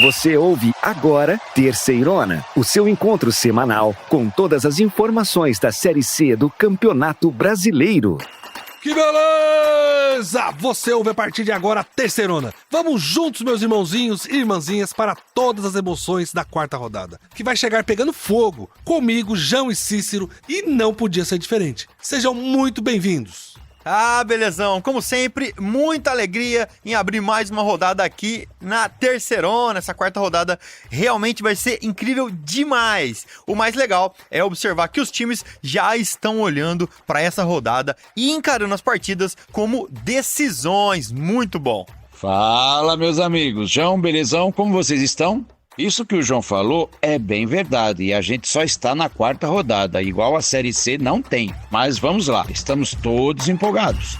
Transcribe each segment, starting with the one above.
Você ouve agora Terceirona, o seu encontro semanal com todas as informações da Série C do Campeonato Brasileiro. Que beleza! Você ouve a partir de agora a Terceirona. Vamos juntos, meus irmãozinhos e irmãzinhas, para todas as emoções da quarta rodada, que vai chegar pegando fogo, comigo, João e Cícero, e não podia ser diferente. Sejam muito bem-vindos. Ah, belezão, como sempre, muita alegria em abrir mais uma rodada aqui na Terceirona. Essa quarta rodada realmente vai ser incrível demais. O mais legal é observar que os times já estão olhando para essa rodada e encarando as partidas como decisões. Muito bom. Fala, meus amigos. João, belezão, como vocês estão? Isso que o João falou é bem verdade e a gente só está na quarta rodada, igual a Série C não tem. Mas vamos lá, estamos todos empolgados.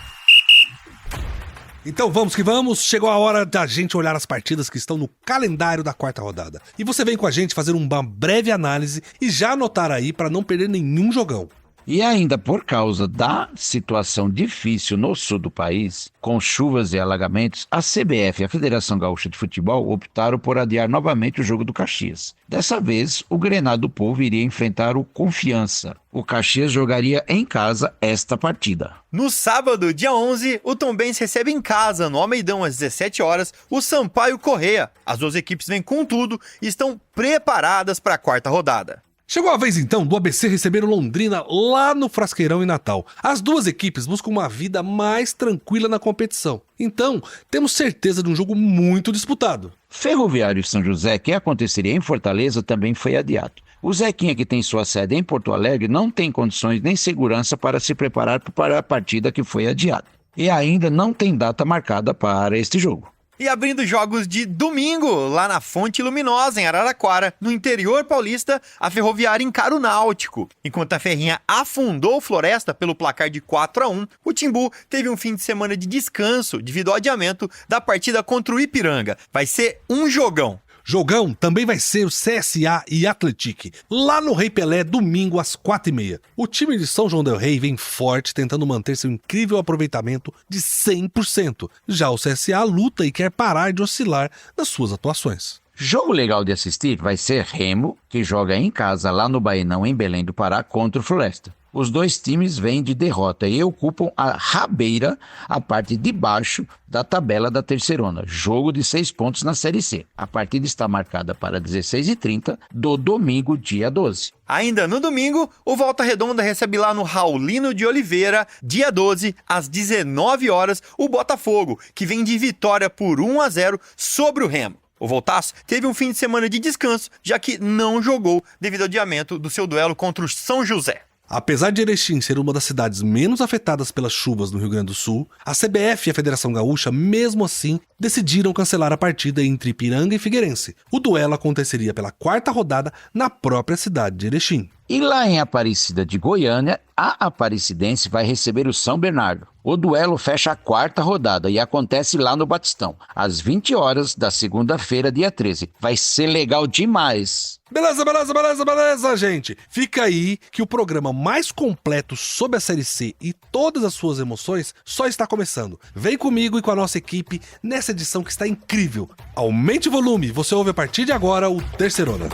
Então vamos que vamos, chegou a hora da gente olhar as partidas que estão no calendário da quarta rodada. E você vem com a gente fazer uma breve análise e já anotar aí para não perder nenhum jogão. E ainda por causa da situação difícil no sul do país, com chuvas e alagamentos, a CBF e a Federação Gaúcha de Futebol optaram por adiar novamente o jogo do Caxias. Dessa vez, o Grenal do Povo iria enfrentar o Confiança. O Caxias jogaria em casa esta partida. No sábado, dia 11, o Tombense recebe em casa, no Almeidão, às 17 horas, o Sampaio Corrêa. As duas equipes vêm com tudo e estão preparadas para a quarta rodada. Chegou a vez então do ABC receber o Londrina lá no Frasqueirão em Natal. As duas equipes buscam uma vida mais tranquila na competição. Então, temos certeza de um jogo muito disputado. Ferroviário São José, que aconteceria em Fortaleza, também foi adiado. O Zequinha, que tem sua sede em Porto Alegre, não tem condições nem segurança para se preparar para a partida que foi adiada. E ainda não tem data marcada para este jogo. E abrindo jogos de domingo, lá na Fonte Luminosa, em Araraquara, no interior paulista, a Ferroviária encara o Náutico. Enquanto a Ferrinha afundou o Floresta pelo placar de 4-1, o Timbu teve um fim de semana de descanso devido ao adiamento da partida contra o Ipiranga. Vai ser um jogão. Jogão também vai ser o CSA e Atlético, lá no Rei Pelé, domingo às 4h30. O time de São João del Rei vem forte, tentando manter seu incrível aproveitamento de 100%. Já o CSA luta e quer parar de oscilar nas suas atuações. Jogo legal de assistir vai ser Remo, que joga em casa lá no Baenão, em Belém do Pará, contra o Floresta. Os dois times vêm de derrota e ocupam a rabeira, a parte de baixo da tabela da Terceirona. Jogo de 6 pontos na Série C. A partida está marcada para 16h30 do domingo, dia 12. Ainda no domingo, o Volta Redonda recebe lá no Raulino de Oliveira, dia 12, às 19 horas, o Botafogo, que vem de vitória por 1-0 sobre o Remo. O Voltaço teve um fim de semana de descanso, já que não jogou devido ao adiamento do seu duelo contra o São José. Apesar de Erechim ser uma das cidades menos afetadas pelas chuvas no Rio Grande do Sul, a CBF e a Federação Gaúcha, mesmo assim, decidiram cancelar a partida entre Ipiranga e Figueirense. O duelo aconteceria pela quarta rodada na própria cidade de Erechim. E lá em Aparecida de Goiânia, a Aparecidense vai receber o São Bernardo. O duelo fecha a quarta rodada e acontece lá no Batistão, às 20 horas da segunda-feira, dia 13. Vai ser legal demais. Beleza, gente. Fica aí que o programa mais completo sobre a Série C e todas as suas emoções só está começando. Vem comigo e com a nossa equipe nessa edição que está incrível. Aumente o volume, você ouve a partir de agora o Terceirona.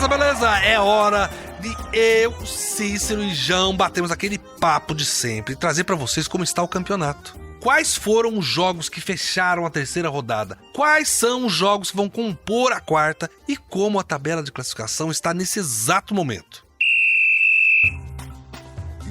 Beleza. É hora de eu, Cícero e João batemos aquele papo de sempre e trazer pra vocês como está o campeonato. Quais foram os jogos que fecharam a terceira rodada? Quais são os jogos que vão compor a quarta? E como a tabela de classificação está nesse exato momento?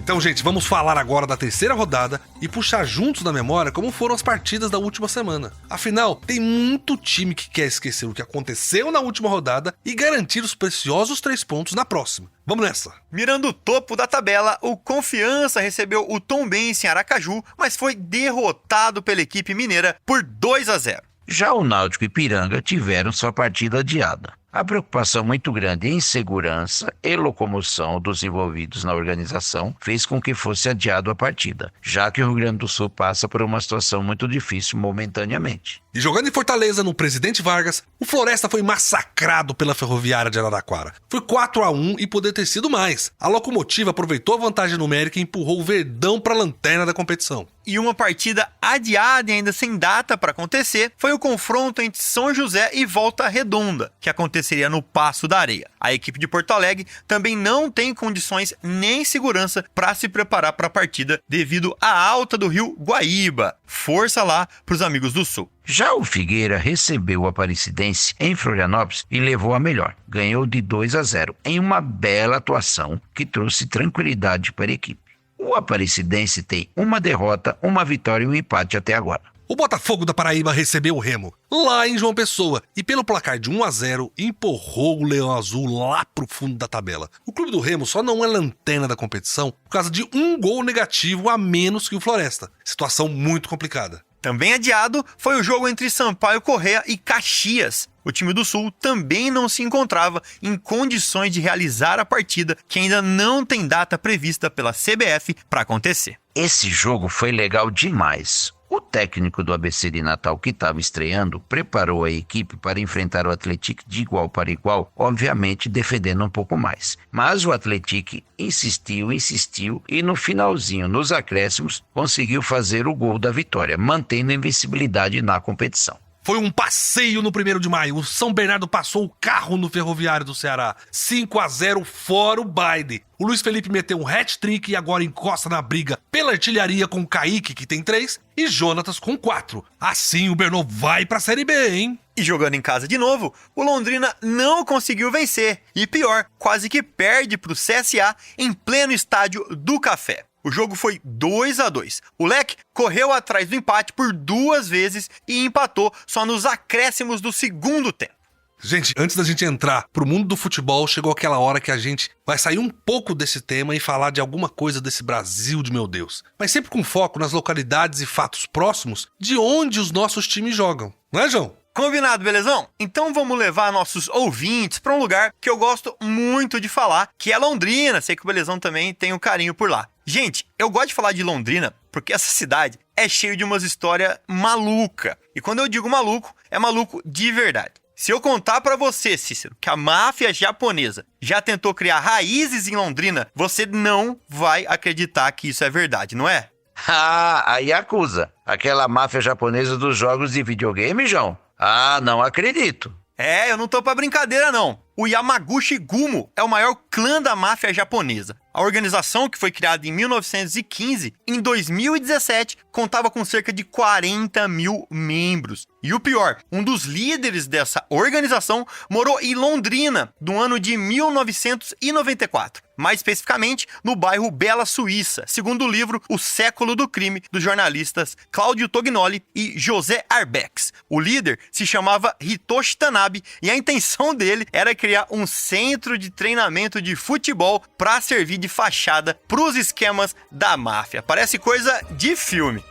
Então, gente, vamos falar agora da terceira rodada e puxar juntos na memória como foram as partidas da última semana. Afinal, tem muito time que quer esquecer o que aconteceu na última rodada e garantir os preciosos 3 pontos na próxima. Vamos nessa! Mirando o topo da tabela, o Confiança recebeu o Tombense em Aracaju, mas foi derrotado pela equipe mineira por 2-0. Já o Náutico e Ipiranga tiveram sua partida adiada. A preocupação muito grande em segurança e locomoção dos envolvidos na organização fez com que fosse adiado a partida, já que o Rio Grande do Sul passa por uma situação muito difícil momentaneamente. E jogando em Fortaleza, no Presidente Vargas, o Floresta foi massacrado pela Ferroviária de Araraquara. Foi 4-1 e poderia ter sido mais. A Locomotiva aproveitou a vantagem numérica e empurrou o Verdão para a lanterna da competição. E uma partida adiada e ainda sem data para acontecer foi o confronto entre São José e Volta Redonda, que aconteceria no Paço da Areia. A equipe de Porto Alegre também não tem condições nem segurança para se preparar para a partida devido à alta do rio Guaíba. Força lá para os amigos do Sul. Já o Figueira recebeu o Aparecidense em Florianópolis e levou a melhor. Ganhou de 2-0 em uma bela atuação que trouxe tranquilidade para a equipe. O Aparecidense tem uma derrota, uma vitória e um empate até agora. O Botafogo da Paraíba recebeu o Remo, lá em João Pessoa, e pelo placar de 1-0, empurrou o Leão Azul lá pro fundo da tabela. O clube do Remo só não é lanterna da competição por causa de um gol negativo a menos que o Floresta. Situação muito complicada. Também adiado foi o jogo entre Sampaio Corrêa e Caxias. O time do Sul também não se encontrava em condições de realizar a partida, que ainda não tem data prevista pela CBF para acontecer. Esse jogo foi legal demais. O técnico do ABC de Natal, que estava estreando, preparou a equipe para enfrentar o Atlético de igual para igual, obviamente defendendo um pouco mais. Mas o Atlético insistiu e no finalzinho, nos acréscimos, conseguiu fazer o gol da vitória, mantendo a invencibilidade na competição. Foi um passeio no 1º de maio. O São Bernardo passou o carro no Ferroviário do Ceará. 5-0 fora o baile. O Luiz Felipe meteu um hat-trick e agora encosta na briga pela artilharia com o Kaique, que tem 3, e Jonatas com 4. Assim o Bernô vai pra Série B, hein? E jogando em casa de novo, o Londrina não conseguiu vencer. E pior, quase que perde pro CSA em pleno estádio do Café. O jogo foi 2-2. O Leque correu atrás do empate por 2 vezes e empatou só nos acréscimos do segundo tempo. Gente, antes da gente entrar pro mundo do futebol, chegou aquela hora que a gente vai sair um pouco desse tema e falar de alguma coisa desse Brasil de meu Deus. Mas sempre com foco nas localidades e fatos próximos de onde os nossos times jogam. Não é, João? Combinado, belezão? Então vamos levar nossos ouvintes para um lugar que eu gosto muito de falar, que é Londrina. Sei que o Belezão também tem um carinho por lá. Gente, eu gosto de falar de Londrina porque essa cidade é cheia de umas histórias malucas. E quando eu digo maluco, é maluco de verdade. Se eu contar pra você, Cícero, que a máfia japonesa já tentou criar raízes em Londrina, você não vai acreditar que isso é verdade, não é? Ah, a Yakuza, aquela máfia japonesa dos jogos de videogame, João? Ah, não acredito. Eu não tô pra brincadeira, não. O Yamaguchi Gumo é o maior clã da máfia japonesa. A organização, que foi criada em 1915, em 2017, contava com cerca de 40 mil membros. E o pior, um dos líderes dessa organização morou em Londrina, no ano de 1994. Mais especificamente, no bairro Bela Suíça, segundo o livro O Século do Crime, dos jornalistas Cláudio Tognoli e José Arbex. O líder se chamava Hitoshi Tanabe e a intenção dele era criar um centro de treinamento de futebol para servir de fachada para os esquemas da máfia. Parece coisa de filme.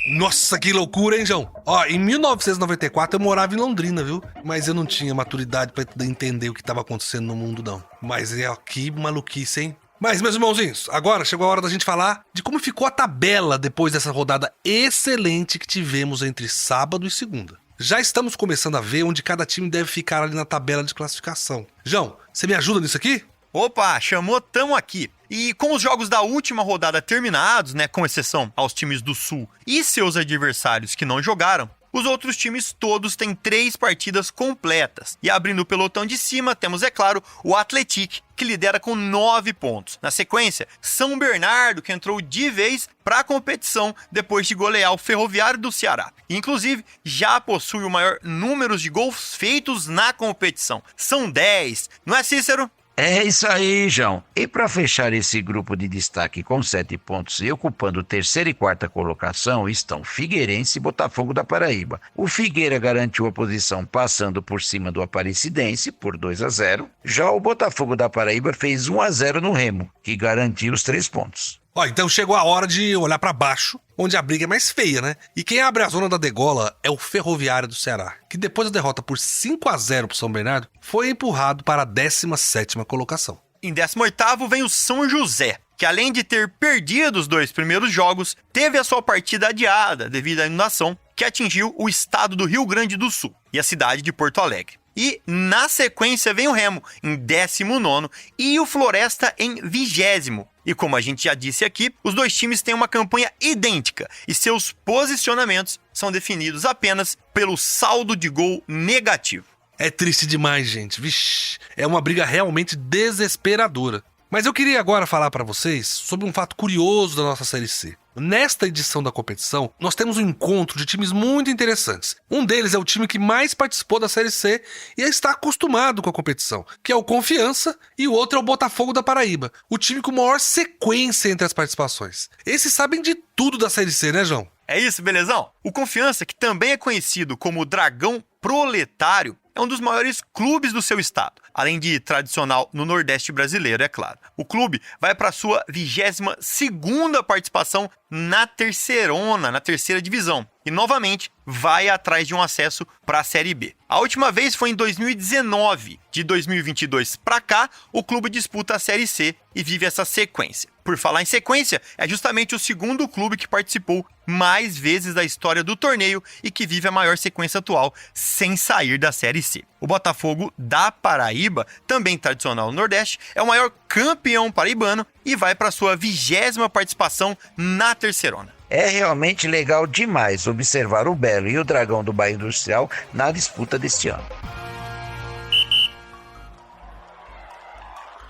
Nossa, que loucura, hein, João? Ó, em 1994 eu morava em Londrina, viu? Mas eu não tinha maturidade pra entender o que tava acontecendo no mundo, não. Mas que maluquice, hein? Mas, meus irmãozinhos, agora chegou a hora da gente falar de como ficou a tabela depois dessa rodada excelente que tivemos entre sábado e segunda. Já estamos começando a ver onde cada time deve ficar ali na tabela de classificação. João, você me ajuda nisso aqui? Opa, chamou, tamo aqui. E com os jogos da última rodada terminados, né, com exceção aos times do Sul e seus adversários que não jogaram, os outros times todos têm 3 partidas completas. E abrindo o pelotão de cima, temos, é claro, o Atlético, que lidera com 9 pontos. Na sequência, São Bernardo, que entrou de vez para a competição depois de golear o Ferroviário do Ceará. Inclusive, já possui o maior número de gols feitos na competição. São 10, não é, Cícero? É isso aí, João. E para fechar esse grupo de destaque com 7 pontos e ocupando 3ª e 4ª colocação estão Figueirense e Botafogo da Paraíba. O Figueira garantiu a posição passando por cima do Aparecidense por 2-0. Já o Botafogo da Paraíba fez 1-0 no Remo, que garantiu os 3 pontos. Ó, então chegou a hora de olhar pra baixo, onde a briga é mais feia, né? E quem abre a zona da degola é o Ferroviário do Ceará, que depois da derrota por 5-0 pro São Bernardo, foi empurrado para a 17ª colocação. Em 18º vem o São José, que além de ter perdido os 2 primeiros jogos, teve a sua partida adiada devido à inundação que atingiu o estado do Rio Grande do Sul e a cidade de Porto Alegre. E na sequência vem o Remo em 19º e o Floresta em 20º. E como a gente já disse aqui, os 2 times têm uma campanha idêntica e seus posicionamentos são definidos apenas pelo saldo de gol negativo. É triste demais, gente. Vixe, é uma briga realmente desesperadora. Mas eu queria agora falar para vocês sobre um fato curioso da nossa Série C. Nesta edição da competição, nós temos um encontro de times muito interessantes. Um deles é o time que mais participou da Série C e está acostumado com a competição, que é o Confiança, e o outro é o Botafogo da Paraíba, o time com maior sequência entre as participações. Esses sabem de tudo da Série C, né, João? É isso, belezão? O Confiança, que também é conhecido como Dragão Proletário, é um dos maiores clubes do seu estado, além de tradicional no Nordeste brasileiro, é claro. O clube vai para sua 22ª participação na Terceirona, na 3ª divisão, e novamente vai atrás de um acesso para a Série B. A última vez foi em 2019. De 2022 para cá, o clube disputa a Série C e vive essa sequência. Por falar em sequência, é justamente o 2º clube que participou mais vezes da história do torneio e que vive a maior sequência atual sem sair da Série C. O Botafogo da Paraíba, também tradicional no Nordeste, é o maior campeão paraibano e vai para sua 20ª participação na Terceirona. É realmente legal demais observar o Belo e o Dragão do Bairro Industrial na disputa deste ano.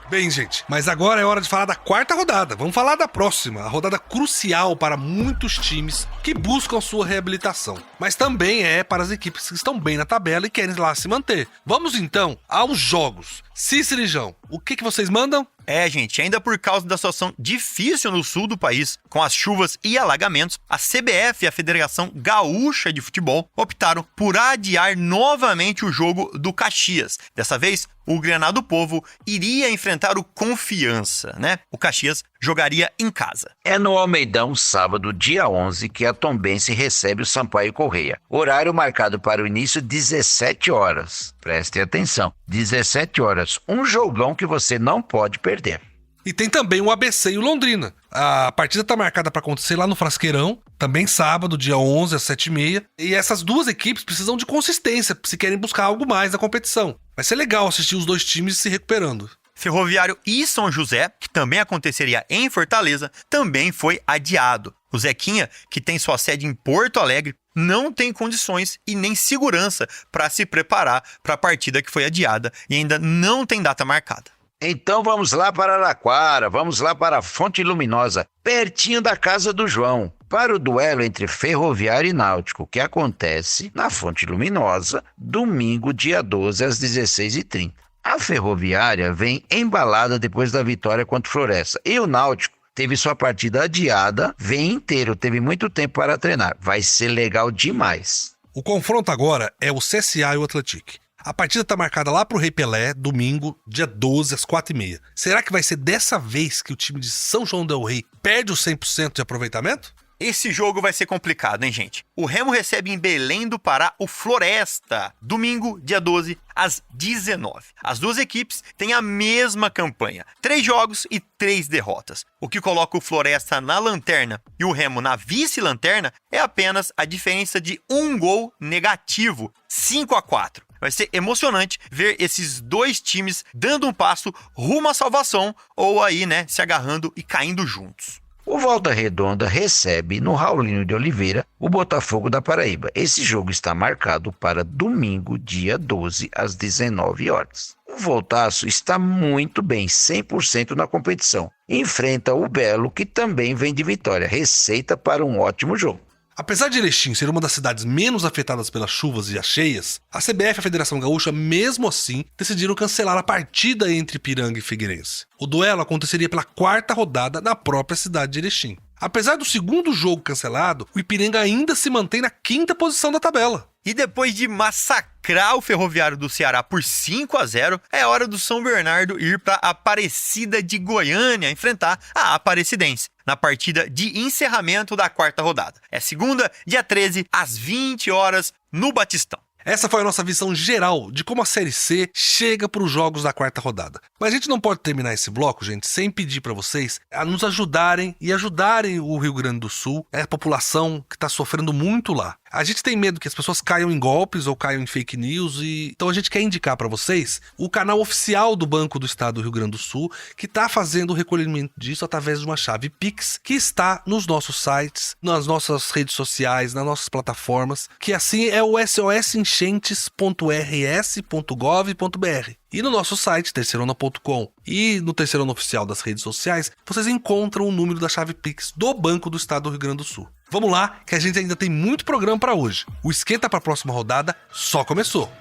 Bem, gente, mas agora é hora de falar da 4ª rodada. Vamos falar da próxima, a rodada crucial para muitos times que buscam sua reabilitação. Mas também é para as equipes que estão bem na tabela e querem lá se manter. Vamos então aos jogos. Cícero e João, o que vocês mandam? Gente, ainda por causa da situação difícil no sul do país, com as chuvas e alagamentos, a CBF e a Federação Gaúcha de Futebol optaram por adiar novamente o jogo do Caxias. Dessa vez, o Granado Povo iria enfrentar o Confiança, né? O Caxias jogaria em casa. É no Almeidão, sábado, dia 11, que a Tombense recebe o Sampaio Corrêa. Horário marcado para o início, 17 horas. Prestem atenção, 17 horas. Um jogão que você não pode perder. E tem também o ABC e o Londrina. A partida está marcada para acontecer lá no Frasqueirão, também sábado, dia 11, às 7h30. E essas duas equipes precisam de consistência se querem buscar algo mais na competição. Vai ser legal assistir os dois times se recuperando. Ferroviário e São José, que também aconteceria em Fortaleza, também foi adiado. O Zequinha, que tem sua sede em Porto Alegre, não tem condições e nem segurança para se preparar para a partida que foi adiada e ainda não tem data marcada. Então vamos lá para Araraquara, vamos lá para a Fonte Luminosa, pertinho da casa do João, para o duelo entre Ferroviário e Náutico, que acontece na Fonte Luminosa, domingo, dia 12, às 16h30. A Ferroviária vem embalada depois da vitória contra o Floresta. E o Náutico teve sua partida adiada, vem inteiro, teve muito tempo para treinar. Vai ser legal demais. O confronto agora é o CSA e o Atlético. A partida está marcada lá pro Rei Pelé, domingo, dia 12, às 4h30. Será que vai ser dessa vez que o time de São João del Rei perde o 100% de aproveitamento? Esse jogo vai ser complicado, hein, gente? O Remo recebe em Belém do Pará o Floresta, domingo, dia 12, às 19h. As duas equipes têm a mesma campanha, 3 jogos e 3 derrotas. O que coloca o Floresta na lanterna e o Remo na vice-lanterna é apenas a diferença de um gol negativo, 5-4. Vai ser emocionante ver esses dois times dando um passo rumo à salvação ou aí, né, se agarrando e caindo juntos. O Volta Redonda recebe no Raulinho de Oliveira o Botafogo da Paraíba. Esse jogo está marcado para domingo, dia 12, às 19h. O Voltaço está muito bem, 100% na competição. Enfrenta o Belo, que também vem de vitória. Receita para um ótimo jogo. Apesar de Erechim ser uma das cidades menos afetadas pelas chuvas e as cheias, a CBF e a Federação Gaúcha, mesmo assim, decidiram cancelar a partida entre Ipiranga e Figueirense. O duelo aconteceria pela 4ª rodada na própria cidade de Erechim. Apesar do segundo jogo cancelado, o Ipiranga ainda se mantém na 5ª posição da tabela. E depois de massacrar o Ferroviário do Ceará por 5-0, é hora do São Bernardo ir para Aparecida de Goiânia enfrentar a Aparecidense na partida de encerramento da 4ª rodada. É segunda, dia 13, às 20 horas, no Batistão. Essa foi a nossa visão geral de como a Série C chega para os jogos da 4ª rodada. Mas a gente não pode terminar esse bloco, gente, sem pedir para vocês a nos ajudarem e ajudarem o Rio Grande do Sul, a população que está sofrendo muito lá. A gente tem medo que as pessoas caiam em golpes ou caiam em fake news, então a gente quer indicar para vocês o canal oficial do Banco do Estado do Rio Grande do Sul, que está fazendo o recolhimento disso através de uma chave Pix, que está nos nossos sites, nas nossas redes sociais, nas nossas plataformas, que assim é o sosenchentes.rs.gov.br. E no nosso site, terceirona.com, e no Terceirona Oficial das redes sociais, vocês encontram o número da chave Pix do Banco do Estado do Rio Grande do Sul. Vamos lá, que a gente ainda tem muito programa para hoje. O esquenta para a próxima rodada só começou.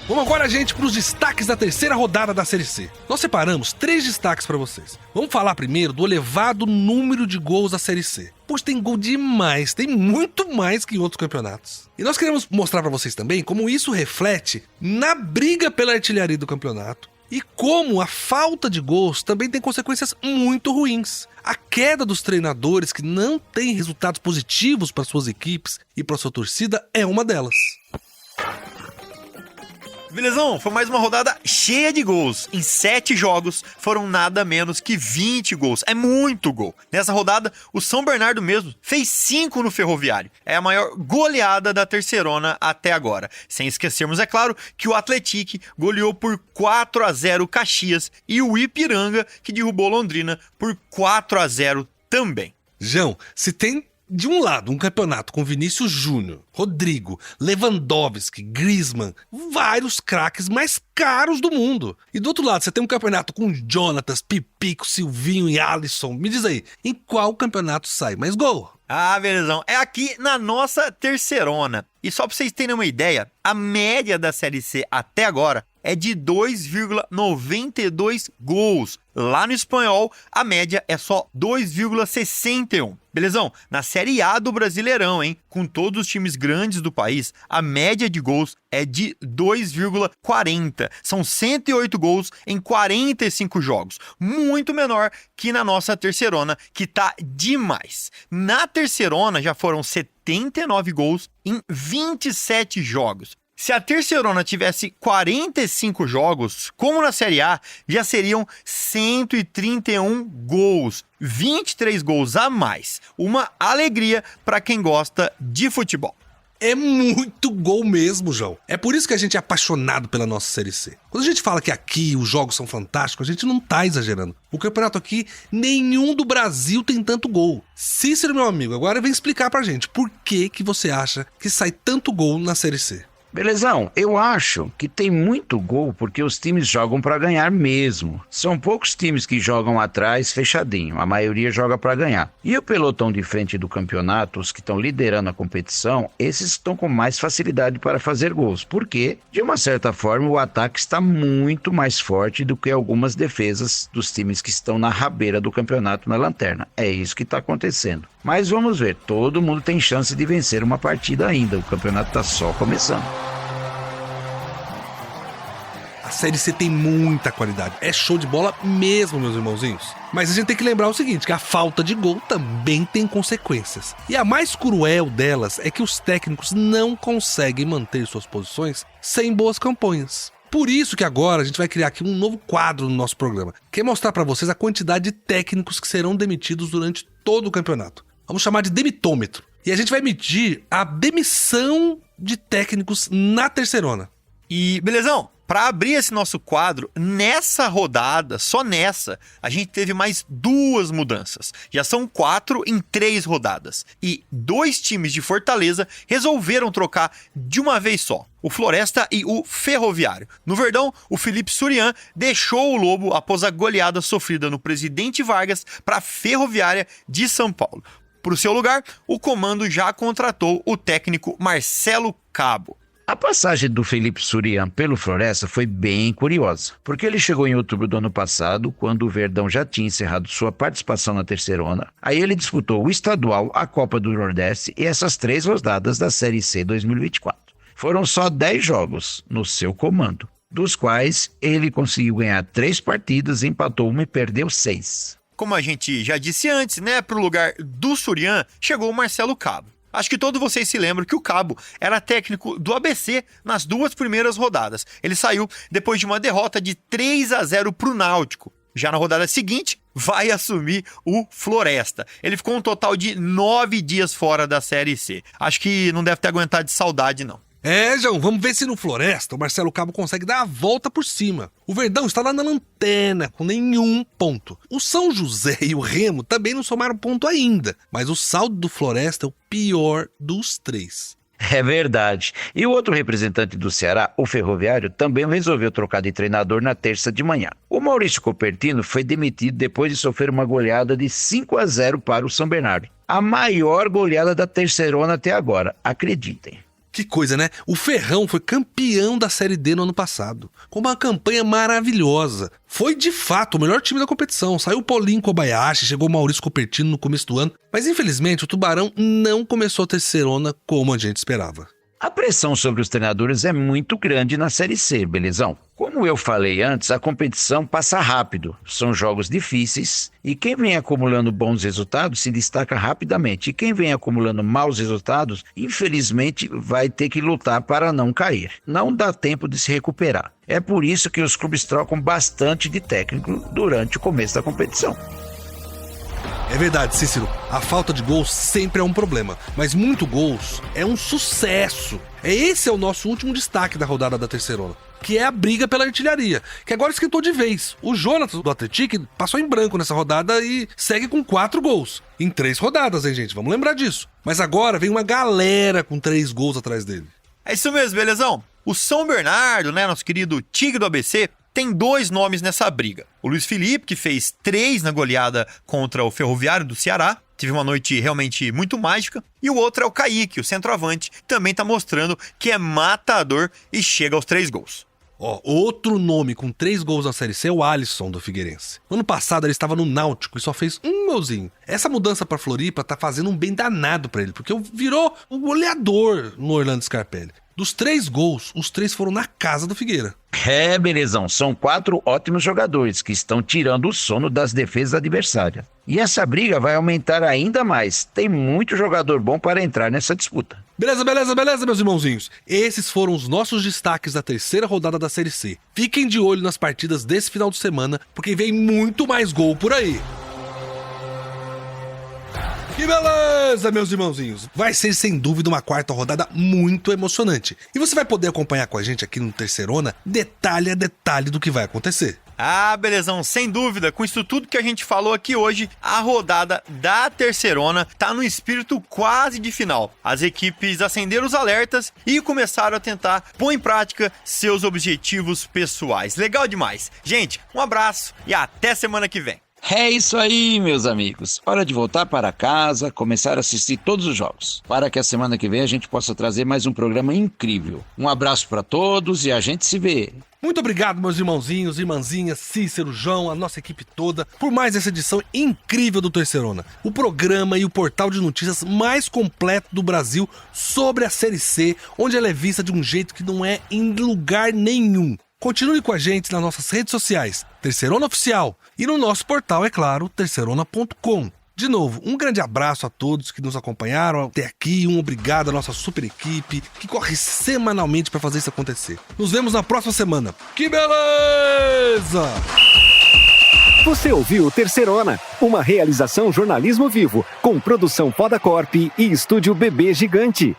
Vamos agora, gente, para os destaques da 3ª rodada da Série C. Nós separamos 3 destaques para vocês. Vamos falar primeiro do elevado número de gols da Série C. Pois tem gol demais, tem muito mais que em outros campeonatos. E nós queremos mostrar para vocês também como isso reflete na briga pela artilharia do campeonato. E como a falta de gols também tem consequências muito ruins. A queda dos treinadores que não têm resultados positivos para suas equipes e para sua torcida é uma delas. Belezão, foi mais uma rodada cheia de gols. Em 7 jogos foram nada menos que 20 gols. É muito gol. Nessa rodada, o São Bernardo mesmo fez 5 no Ferroviário. É a maior goleada da Terceirona até agora. Sem esquecermos, é claro, que o Atlético goleou por 4-0 Caxias e o Ipiranga, que derrubou Londrina por 4-0 também. João, se tem de um lado um campeonato com Vinícius Júnior, Rodrigo, Lewandowski, Griezmann, vários craques mais caros do mundo. E do outro lado você tem um campeonato com Jonatas, Pipico, Silvinho e Alisson. Me diz aí, em qual campeonato sai mais gol? Ah, belezão, é aqui na nossa Terceirona. E só pra vocês terem uma ideia, a média da Série C até agora é de 2,92 gols. Lá no Espanhol, a média é só 2,61. Belezão? Na Série A do Brasileirão, hein? Com todos os times grandes do país, a média de gols é de 2,40. São 108 gols em 45 jogos. Muito menor que na nossa Terceirona, que tá demais. Na Terceirona já foram 79 gols em 27 jogos. Se a Terceirona tivesse 45 jogos, como na Série A, já seriam 131 gols. 23 gols a mais. Uma alegria para quem gosta de futebol. É muito gol mesmo, João. É por isso que a gente é apaixonado pela nossa Série C. Quando a gente fala que aqui os jogos são fantásticos, a gente não tá exagerando. O campeonato aqui, nenhum do Brasil tem tanto gol. Cícero, meu amigo, agora vem explicar pra gente por que você acha que sai tanto gol na Série C. Belezão, eu acho que tem muito gol porque os times jogam para ganhar mesmo. São poucos times que jogam atrás fechadinho, a maioria joga para ganhar. E o pelotão de frente do campeonato, os que estão liderando a competição, esses estão com mais facilidade para fazer gols, porque, de uma certa forma, o ataque está muito mais forte do que algumas defesas dos times que estão na rabeira do campeonato na lanterna. É isso que está acontecendo. Mas vamos ver, todo mundo tem chance de vencer uma partida ainda, o campeonato está só começando. A Série C tem muita qualidade, é show de bola mesmo, meus irmãozinhos. Mas a gente tem que lembrar o seguinte, que a falta de gol também tem consequências. E a mais cruel delas é que os técnicos não conseguem manter suas posições sem boas campanhas. Por isso que agora a gente vai criar aqui um novo quadro no nosso programa, que é mostrar para vocês a quantidade de técnicos que serão demitidos durante todo o campeonato. Vamos chamar de demitômetro. E a gente vai medir a demissão de técnicos na Terceirona. E, belezão, para abrir esse nosso quadro, nessa rodada, só nessa, a gente teve mais 2 mudanças. Já são 4 em 3 rodadas. E 2 times de Fortaleza resolveram trocar de uma vez só. O Floresta e o Ferroviário. No Verdão, o Felipe Surian deixou o Lobo após a goleada sofrida no Presidente Vargas para a Ferroviária de São Paulo. Para o seu lugar, o comando já contratou o técnico Marcelo Cabo. A passagem do Felipe Surian pelo Floresta foi bem curiosa, porque ele chegou em outubro do ano passado, quando o Verdão já tinha encerrado sua participação na Terceirona. Aí ele disputou o Estadual, a Copa do Nordeste e essas 3 rodadas da Série C 2024. Foram só 10 jogos no seu comando, dos quais ele conseguiu ganhar 3 partidas, empatou 1 e perdeu 6. Como a gente já disse antes, né, pro lugar do Surian chegou o Marcelo Cabo. Acho que todos vocês se lembram que o Cabo era técnico do ABC nas 2 primeiras rodadas. Ele saiu depois de uma derrota de 3-0 pro Náutico. Já na rodada seguinte, vai assumir o Floresta. Ele ficou um total de 9 dias fora da Série C. Acho que não deve ter aguentado de saudade, não. João, vamos ver se no Floresta o Marcelo Cabo consegue dar a volta por cima. O Verdão está lá na lanterna, com nenhum ponto. O São José e o Remo também não somaram ponto ainda, mas o saldo do Floresta é o pior dos 3. É verdade. E o outro representante do Ceará, o Ferroviário, também resolveu trocar de treinador na terça de manhã. O Maurício Copertino foi demitido depois de sofrer uma goleada de 5-0 para o São Bernardo. A maior goleada da Terceirona até agora, acreditem. Que coisa, né? O Ferrão foi campeão da Série D no ano passado, com uma campanha maravilhosa. Foi, de fato, o melhor time da competição. Saiu o Paulinho Kobayashi, chegou o Maurício Copertino no começo do ano. Mas, infelizmente, o Tubarão não começou a Terceirona como a gente esperava. A pressão sobre os treinadores é muito grande na Série C, belezão? Como eu falei antes, a competição passa rápido, são jogos difíceis e quem vem acumulando bons resultados se destaca rapidamente. E quem vem acumulando maus resultados, infelizmente, vai ter que lutar para não cair. Não dá tempo de se recuperar. É por isso que os clubes trocam bastante de técnico durante o começo da competição. É verdade, Cícero, a falta de gols sempre é um problema, mas muito gols é um sucesso. Esse é o nosso último destaque da rodada da Terceirona, que é a briga pela artilharia, que agora esquentou de vez. O Jonathan do Atlético passou em branco nessa rodada e segue com 4 gols. Em 3 rodadas, hein, gente? Vamos lembrar disso. Mas agora vem uma galera com 3 gols atrás dele. É isso mesmo, belezão? O São Bernardo, né, nosso querido Tigre do ABC, tem 2 nomes nessa briga. O Luiz Felipe, que fez 3 na goleada contra o Ferroviário do Ceará, teve uma noite realmente muito mágica. E o outro é o Kaique, o centroavante, também tá mostrando que é matador e chega aos 3 gols. Outro nome com 3 gols na Série C é o Alisson do Figueirense. No ano passado ele estava no Náutico e só fez 1 golzinho. Essa mudança para Floripa tá fazendo um bem danado para ele, porque virou um goleador no Orlando Scarpelli. Dos 3 gols, os 3 foram na casa do Figueira. É, belezão, são 4 ótimos jogadores que estão tirando o sono das defesas adversárias. E essa briga vai aumentar ainda mais. Tem muito jogador bom para entrar nessa disputa. Beleza, meus irmãozinhos. Esses foram os nossos destaques da terceira rodada da Série C. Fiquem de olho nas partidas desse final de semana, porque vem muito mais gol por aí. Que beleza, meus irmãozinhos! Vai ser, sem dúvida, uma quarta rodada muito emocionante. E você vai poder acompanhar com a gente aqui no Terceirona, detalhe a detalhe do que vai acontecer. Ah, belezão, sem dúvida, com isso tudo que a gente falou aqui hoje, a rodada da Terceirona tá no espírito quase de final. As equipes acenderam os alertas e começaram a tentar pôr em prática seus objetivos pessoais. Legal demais. Gente, um abraço e até semana que vem. É isso aí, meus amigos. Hora de voltar para casa, começar a assistir todos os jogos, para que a semana que vem a gente possa trazer mais um programa incrível. Um abraço para todos e a gente se vê. Muito obrigado, meus irmãozinhos, irmãzinhas, Cícero, João, a nossa equipe toda, por mais essa edição incrível do Terceirona. O programa e o portal de notícias mais completo do Brasil sobre a Série C, onde ela é vista de um jeito que não é em lugar nenhum. Continue com a gente nas nossas redes sociais, Terceirona Oficial, e no nosso portal, é claro, terceirona.com. De novo, um grande abraço a todos que nos acompanharam até aqui, um obrigado à nossa super equipe, que corre semanalmente para fazer isso acontecer. Nos vemos na próxima semana. Que beleza! Você ouviu Terceirona, uma realização jornalismo vivo, com produção Poda Corp e estúdio Bebê Gigante.